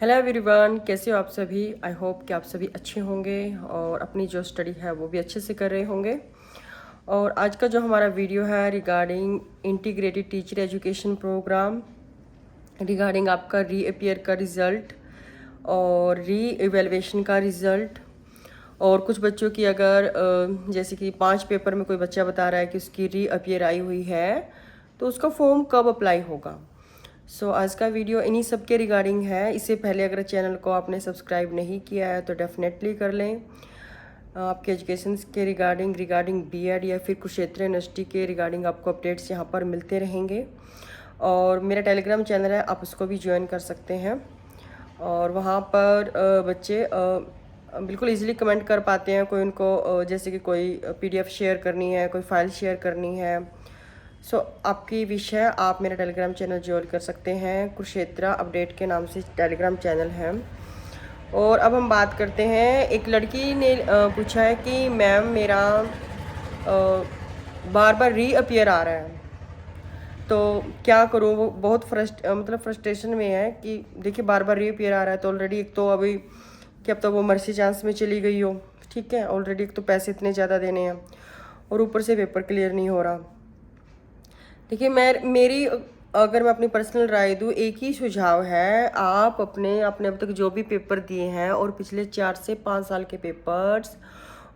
Hello everyone, कैसे हो आप सभी। आई होप कि आप सभी अच्छे होंगे और अपनी जो स्टडी है वो भी अच्छे से कर रहे होंगे। और आज का जो हमारा वीडियो है regarding integrated teacher education programme, regarding आपका रीअपियर का रिज़ल्ट और री एवेलुएशन का रिज़ल्ट। और कुछ बच्चों की अगर जैसे कि 5 पेपर में कोई बच्चा बता रहा है कि उसकी रीअपियर आई हुई है, तो उसका फॉर्म कब अप्लाई होगा। आज का वीडियो इन्हीं सब के रिगार्डिंग है। इससे पहले अगर चैनल को आपने सब्सक्राइब नहीं किया है तो डेफिनेटली कर लें। आपके एजुकेशन के रिगार्डिंग बीएड या फिर कुरुक्षेत्र यूनिवर्सिटी के रिगार्डिंग आपको अपडेट्स यहाँ पर मिलते रहेंगे। और मेरा टेलीग्राम चैनल है, आप उसको भी ज्वाइन कर सकते हैं। और वहाँ पर बच्चे बिल्कुल इजीली कमेंट कर पाते हैं। कोई उनको जैसे कि कोई पीडीएफ शेयर करनी है, कोई फाइल शेयर करनी है। आपकी विश है, आप मेरा टेलीग्राम चैनल ज्वाइन कर सकते हैं। कुरुक्षेत्र अपडेट के नाम से टेलीग्राम चैनल है। और अब हम बात करते हैं, एक लड़की ने पूछा है कि मैम मेरा बार बार रीअपियर आ रहा है, तो क्या करूँ। वो बहुत फ्रस्ट्रेशन में है कि देखिए बार बार रीअपियर आ रहा है। तो ऑलरेडी एक तो अभी कि अब तो वो मर्सी चांस में चली गई हो, ठीक है। ऑलरेडी एक तो पैसे इतने ज़्यादा देने हैं और ऊपर से पेपर क्लियर नहीं हो रहा। देखिए मेरी अगर मैं अपनी पर्सनल राय दूँ, एक ही सुझाव है। आप अपने अब तक जो भी पेपर दिए हैं और पिछले 4 से 5 साल के पेपर्स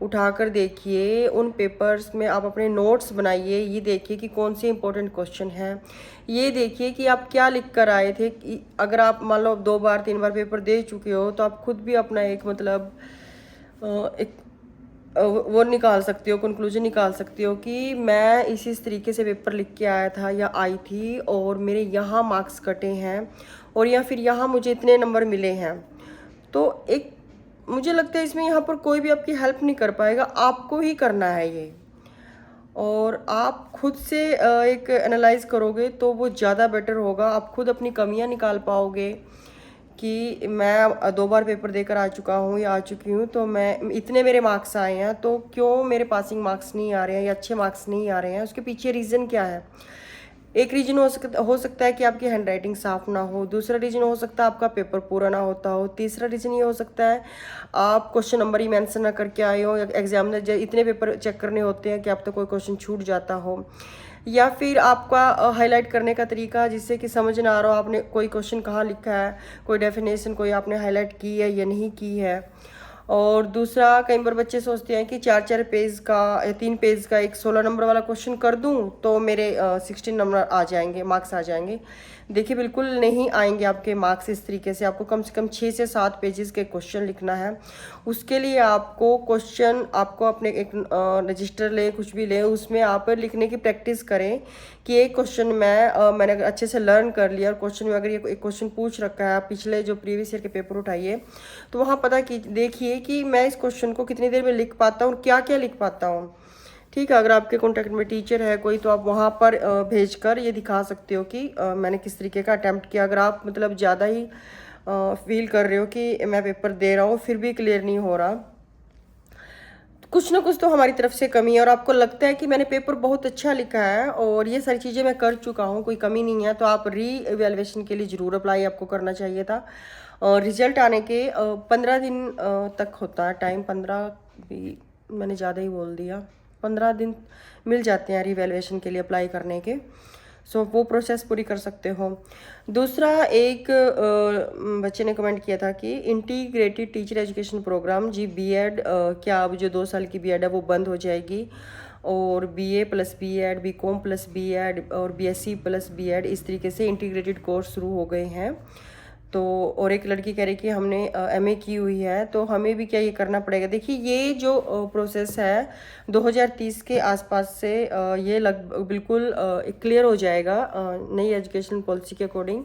उठाकर देखिए। उन पेपर्स में आप अपने नोट्स बनाइए। ये देखिए कि कौन से इंपॉर्टेंट क्वेश्चन हैं। ये देखिए कि आप क्या लिख कर आए थे। कि अगर आप मान लो 2 बार 3 बार पेपर दे चुके हो तो आप खुद भी अपना एक एक वो निकाल सकती हो, कंक्लूजन निकाल सकती हो कि मैं इस तरीके से पेपर लिख के आया था या आई थी और मेरे यहाँ मार्क्स कटे हैं और या फिर यहाँ मुझे इतने नंबर मिले हैं। तो एक मुझे लगता है इसमें यहाँ पर कोई भी आपकी हेल्प नहीं कर पाएगा, आपको ही करना है ये। और आप खुद से एक एनालाइज करोगे तो वो ज़्यादा बेटर होगा। आप खुद अपनी कमियाँ निकाल पाओगे कि मैं 2 बार पेपर देकर आ चुका हूँ या आ चुकी हूँ, तो मैं इतने मेरे मार्क्स आए हैं, तो क्यों मेरे पासिंग मार्क्स नहीं आ रहे हैं या अच्छे मार्क्स नहीं आ रहे हैं। उसके पीछे रीज़न क्या है। एक रीजन हो सकता है कि आपकी हैंड राइटिंग साफ ना हो। दूसरा रीजन हो सकता है आपका पेपर पूरा ना होता हो। तीसरा रीजन ये हो सकता है आप क्वेश्चन नंबर ही मेंशन ना करके आए हो, या एग्जामिनर इतने पेपर चेक करने होते हैं कि आप तो कोई क्वेश्चन छूट जाता हो, या फिर आपका हाईलाइट करने का तरीका जिससे कि समझ ना आ रहा हो आपने कोई क्वेश्चन कहाँ लिखा है, कोई डेफिनेशन कोई आपने हाईलाइट की है या नहीं की है। और दूसरा, कई बार बच्चे सोचते हैं कि 4-4 पेज का या 3 पेज का एक 16 नंबर वाला क्वेश्चन कर दूं तो मेरे 16 नंबर आ जाएंगे, मार्क्स आ जाएंगे। देखिए बिल्कुल नहीं आएंगे आपके मार्क्स इस तरीके से। आपको कम से कम 6 से 7 पेजेस के क्वेश्चन लिखना है। उसके लिए आपको क्वेश्चन आपको अपने एक रजिस्टर लें, कुछ भी लें, उसमें आप लिखने की प्रैक्टिस करें कि एक क्वेश्चन मैंने अगर अच्छे से लर्न कर लिया और क्वेश्चन में अगर ये एक क्वेश्चन पूछ रखा है, आप पिछले जो प्रीवियस ईयर के पेपर उठाइए तो वहाँ पता कि देखिए कि मैं इस क्वेश्चन को कितनी देर में लिख पाता हूँ, क्या क्या लिख पाता हूँ। ठीक है, अगर आपके कॉन्टैक्ट में टीचर है कोई तो आप वहाँ पर भेज कर ये दिखा सकते हो कि मैंने किस तरीके का अटैम्प्ट किया। अगर आप ज़्यादा ही फील कर रहे हो कि मैं पेपर दे रहा हूँ फिर भी क्लियर नहीं हो रहा, कुछ ना कुछ तो हमारी तरफ से कमी है और आपको लगता है कि मैंने पेपर बहुत अच्छा लिखा है और ये सारी चीज़ें मैं कर चुका हूँ, कोई कमी नहीं है, तो आप री एवेलुएशन के लिए ज़रूर अप्लाई आपको करना चाहिए था। रिजल्ट आने के 15 दिन तक होता है टाइम। 15 भी मैंने ज़्यादा ही बोल दिया, 15 दिन मिल जाते हैं रीवैल्यूएशन के लिए अप्लाई करने के। वो प्रोसेस पूरी कर सकते हो। दूसरा, एक बच्चे ने कमेंट किया था कि इंटीग्रेटेड टीचर एजुकेशन प्रोग्राम जी बीएड, क्या अब जो 2 साल की बीएड है वो बंद हो जाएगी और BA plus BEd, BCom plus BEd और बीएससी प्लस बीएड इस तरीके से इंटीग्रेटेड कोर्स शुरू हो गए हैं। तो और एक लड़की कह रही कि हमने एमए की हुई है तो हमें भी क्या ये करना पड़ेगा। देखिए ये जो प्रोसेस है 2030 के आसपास से ये बिल्कुल क्लियर हो जाएगा नई एजुकेशन पॉलिसी के अकॉर्डिंग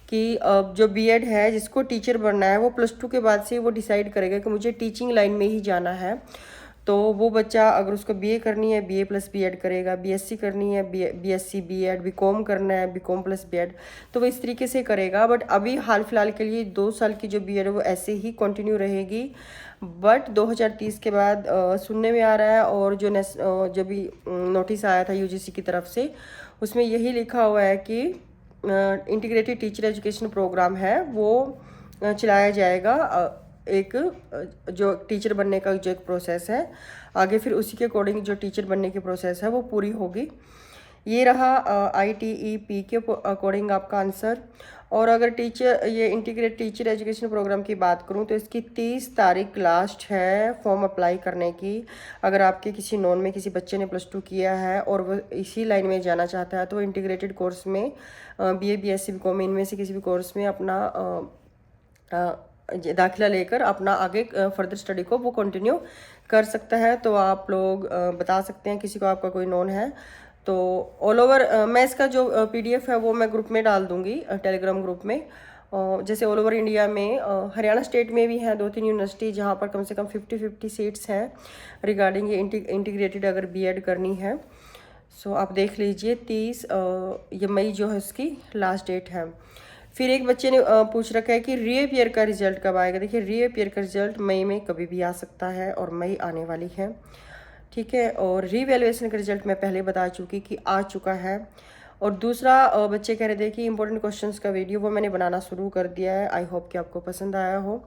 कि जो बीएड है जिसको टीचर बनना है वो +2 के बाद से वो डिसाइड करेगा कि मुझे टीचिंग लाइन में ही जाना है। तो वो बच्चा अगर उसको बीए करनी है बीए प्लस बीएड करेगा, बीएससी करनी है बीएससी बीएड, बीकॉम करना है बीकॉम प्लस बीएड, तो वो इस तरीके से करेगा। बट अभी हाल फिलहाल के लिए 2 साल की जो बीएड है वो ऐसे ही कंटिन्यू रहेगी। बट 2030 के बाद सुनने में आ रहा है और जो भी नोटिस आया था यूजीसी की तरफ से उसमें यही लिखा हुआ है कि इंटीग्रेटेड टीचर एजुकेशन प्रोग्राम है वो चलाया जाएगा एक जो टीचर बनने का जो एक प्रोसेस है, आगे फिर उसी के अकॉर्डिंग जो टीचर बनने की प्रोसेस है वो पूरी होगी। ये रहा ITEP के अकॉर्डिंग आपका आंसर। और अगर ये इंटीग्रेट टीचर एजुकेशन प्रोग्राम की बात करूं तो इसकी 30 तारीख लास्ट है फॉर्म अप्लाई करने की। अगर आपके किसी नॉन में किसी बच्चे ने +2 किया है और वो इसी लाइन में जाना चाहता है तो इंटीग्रेटेड कोर्स में BA BSc BCom इनमें से किसी भी कोर्स में अपना दाखिला लेकर अपना आगे फर्दर स्टडी को वो कंटिन्यू कर सकता है। तो आप लोग बता सकते हैं किसी को आपका कोई नॉन है तो ऑल ओवर। मैं इसका जो PDF है वो मैं ग्रुप में डाल दूंगी, टेलीग्राम ग्रुप में। जैसे ऑल ओवर इंडिया में हरियाणा स्टेट में भी हैं 2-3 यूनिवर्सिटी जहाँ पर कम से कम 50-50 सीट्स हैं रिगार्डिंग ये इंटीग्रेटेड अगर B.Ed करनी है। सो आप देख लीजिए 30 ये मई जो है उसकी लास्ट डेट है। फिर एक बच्चे ने पूछ रखा है कि रीअपियर का रिजल्ट कब आएगा। देखिए रीअपियर का रिजल्ट मई में कभी भी आ सकता है और मई आने वाली है, ठीक है। और रीवैल्यूएशन का रिजल्ट मैं पहले बता चुकी कि आ चुका है। और दूसरा बच्चे कह रहे थे कि इंपॉर्टेंट क्वेश्चंस का वीडियो वो मैंने बनाना शुरू कर दिया है। आई होप कि आपको पसंद आया हो।